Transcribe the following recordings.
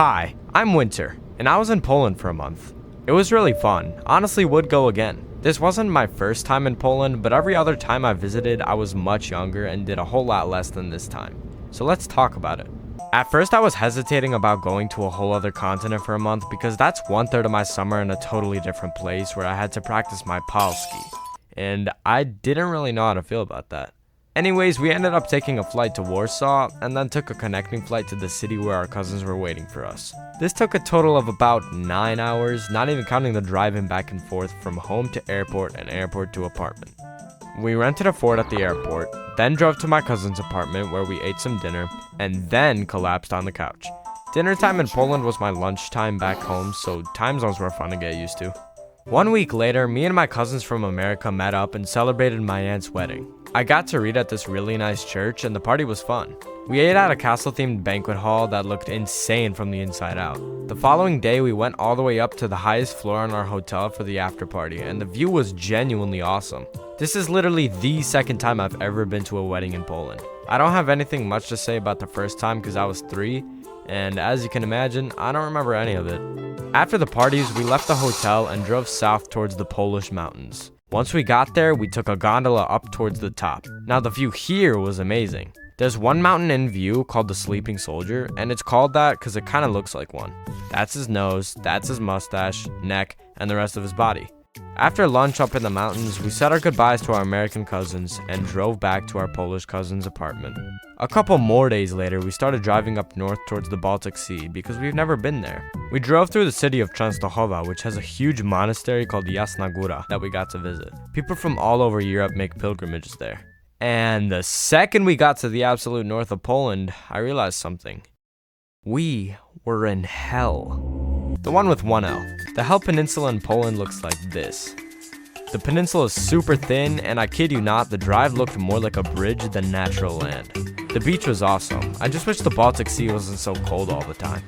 Hi, I'm Winter, and I was in Poland for a month. It was really fun, honestly would go again. This wasn't my first time in Poland, but every other time I visited I was much younger and did a whole lot less than this time. So let's talk about it. At first I was hesitating about going to a whole other continent for a month because that's 1/3 of my summer in a totally different place where I had to practice my Polski. And I didn't really know how to feel about that. Anyways, we ended up taking a flight to Warsaw and then took a connecting flight to the city where our cousins were waiting for us. This took a total of about 9 hours, not even counting the driving back and forth from home to airport and airport to apartment. We rented a Ford at the airport, then drove to my cousin's apartment where we ate some dinner, and then collapsed on the couch. Dinner time in Poland was my lunchtime back home, so time zones were fun to get used to. 1 week later, me and my cousins from America met up and celebrated my aunt's wedding. I got to read at this really nice church and the party was fun. We ate at a castle-themed banquet hall that looked insane from the inside out. The following day, we went all the way up to the highest floor in our hotel for the after party, and the view was genuinely awesome. This is literally the second time I've ever been to a wedding in Poland. I don't have anything much to say about the first time because I was 3, and as you can imagine, I don't remember any of it. After the parties, we left the hotel and drove south towards the Polish mountains. Once we got there, we took a gondola up towards the top. Now the view here was amazing. There's one mountain in view called the Sleeping Soldier, and it's called that because it kind of looks like one. That's his nose, that's his mustache, neck, and the rest of his body. After lunch up in the mountains, we said our goodbyes to our American cousins and drove back to our Polish cousin's apartment. A couple more days later, we started driving up north towards the Baltic Sea because we've never been there. We drove through the city of Częstochowa, which has a huge monastery called Jasna Góra that we got to visit. People from all over Europe make pilgrimages there. And the second we got to the absolute north of Poland, I realized something. We were in hell. The one with one L. The Hell Peninsula in Poland looks like this. The peninsula is super thin, and I kid you not, the drive looked more like a bridge than natural land. The beach was awesome. I just wish the Baltic Sea wasn't so cold all the time.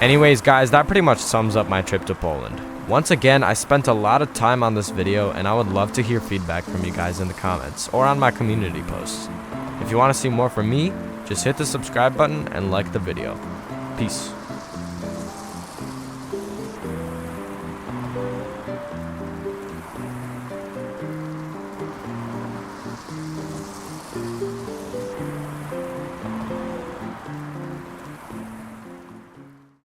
Anyways guys, that pretty much sums up my trip to Poland. Once again, I spent a lot of time on this video and I would love to hear feedback from you guys in the comments or on my community posts. If you want to see more from me, just hit the subscribe button and like the video. Peace.